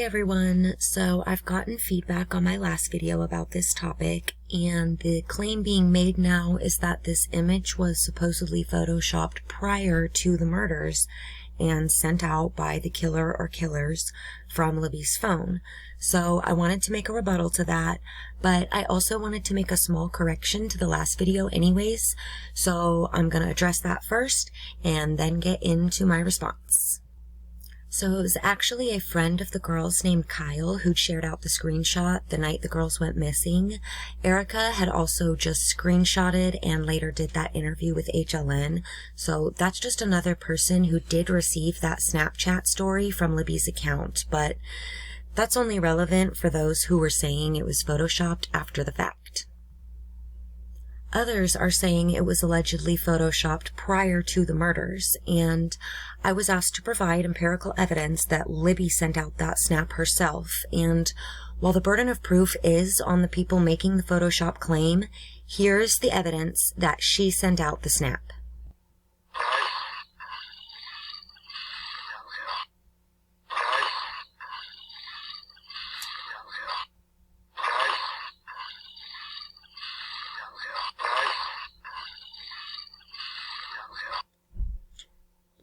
everyone. So I've gotten feedback on my last video about this topic, and the claim being made now is that this image was supposedly photoshopped prior to the murders and sent out by the killer or killers from Libby's phone. So I wanted to make a rebuttal to that, but I also wanted to make a small correction to the last video anyways, so I'm going to address that first and then get into my response. So it was actually a friend of the girls named Kyle who'd shared out the screenshot the night the girls went missing. Erica had also just screenshotted and later did that interview with HLN. So that's just another person who did receive that Snapchat story from Libby's account, but that's only relevant for those who were saying it was photoshopped after the fact. Others are saying it was allegedly photoshopped prior to the murders, and I was asked to provide empirical evidence that Libby sent out that snap herself, and while the burden of proof is on the people making the Photoshop claim, here's the evidence that she sent out the snap.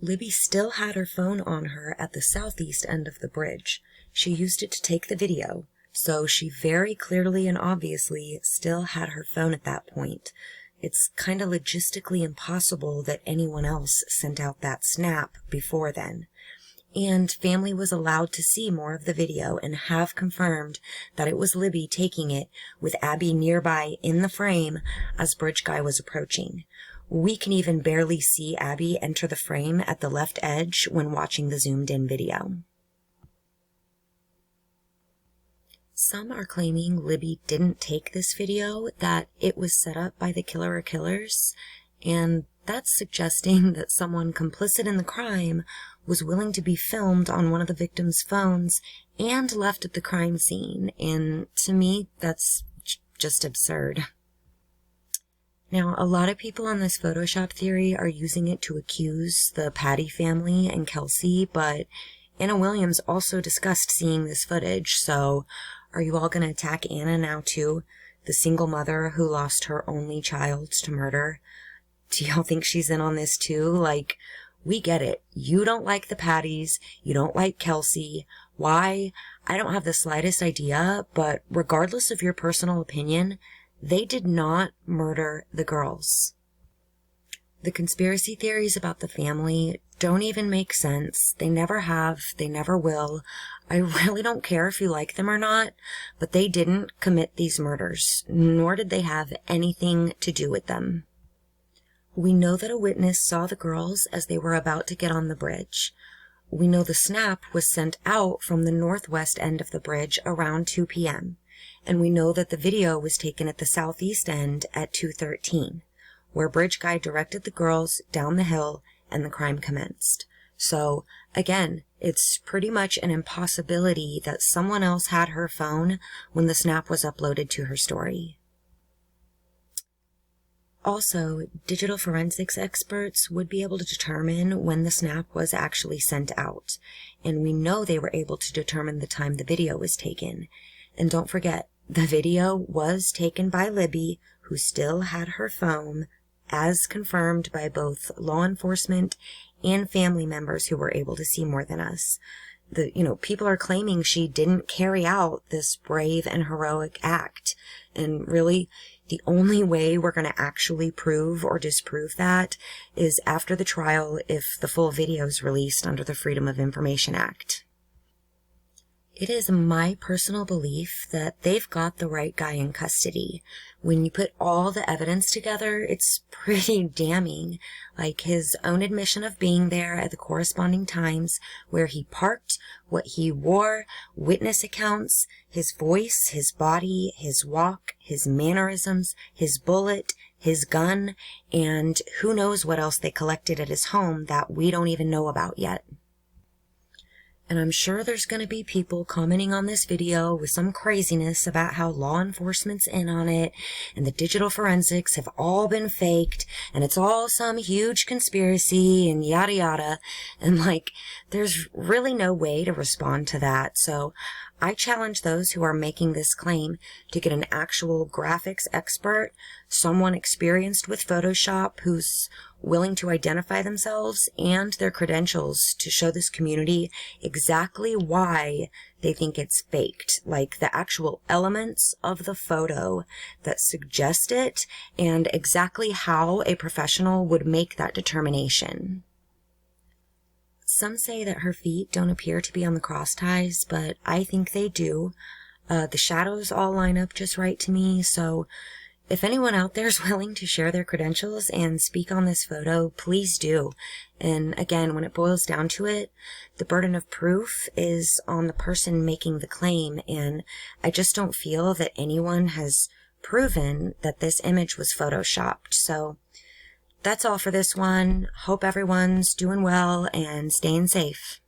Libby still had her phone on her at the southeast end of the bridge. She used it to take the video, so she very clearly and obviously still had her phone at that point. It's kind of logistically impossible that anyone else sent out that snap before then. And family was allowed to see more of the video and have confirmed that it was Libby taking it with Abby nearby in the frame as Bridge Guy was approaching. We can even barely see Abby enter the frame at the left edge when watching the zoomed-in video. Some are claiming Libby didn't take this video, that it was set up by the killer or killers, and that's suggesting that someone complicit in the crime was willing to be filmed on one of the victim's phones and left at the crime scene, and to me, that's just absurd. Now, a lot of people on this Photoshop theory are using it to accuse the Patty family and Kelsey, but Anna Williams also discussed seeing this footage, so are you all going to attack Anna now too? The single mother who lost her only child to murder? Do y'all think she's in on this too? Like, we get it. You don't like the Pattys. You don't like Kelsey. Why? I don't have the slightest idea, but regardless of your personal opinion, they did not murder the girls. The conspiracy theories about the family don't even make sense. They never have. They never will. I really don't care if you like them or not, but they didn't commit these murders, nor did they have anything to do with them. We know that a witness saw the girls as they were about to get on the bridge. We know the snap was sent out from the northwest end of the bridge around 2 p.m., and we know that the video was taken at the southeast end at 2:13, where Bridge Guy directed the girls down the hill and the crime commenced. So, again, it's pretty much an impossibility that someone else had her phone when the snap was uploaded to her story. Also, digital forensics experts would be able to determine when the snap was actually sent out, and we know they were able to determine the time the video was taken. And don't forget, the video was taken by Libby, who still had her phone, as confirmed by both law enforcement and family members who were able to see more than us. People are claiming she didn't carry out this brave and heroic act. And really, the only way we're going to actually prove or disprove that is after the trial if the full video is released under the Freedom of Information Act. It is my personal belief that they've got the right guy in custody. When you put all the evidence together, it's pretty damning. Like his own admission of being there at the corresponding times, where he parked, what he wore, witness accounts, his voice, his body, his walk, his mannerisms, his bullet, his gun, and who knows what else they collected at his home that we don't even know about yet. And I'm sure there's going to be people commenting on this video with some craziness about how law enforcement's in on it and the digital forensics have all been faked and it's all some huge conspiracy and yada yada. And like, there's really no way to respond to that. So I challenge those who are making this claim to get an actual graphics expert, someone experienced with Photoshop who's willing to identify themselves and their credentials to show this community exactly why they think it's faked, like the actual elements of the photo that suggest it and exactly how a professional would make that determination. Some say that her feet don't appear to be on the cross ties, but I think they do. The shadows all line up just right to me, so if anyone out there is willing to share their credentials and speak on this photo, please do. And again, when it boils down to it, the burden of proof is on the person making the claim, and I just don't feel that anyone has proven that this image was photoshopped. So that's all for this one. Hope everyone's doing well and staying safe.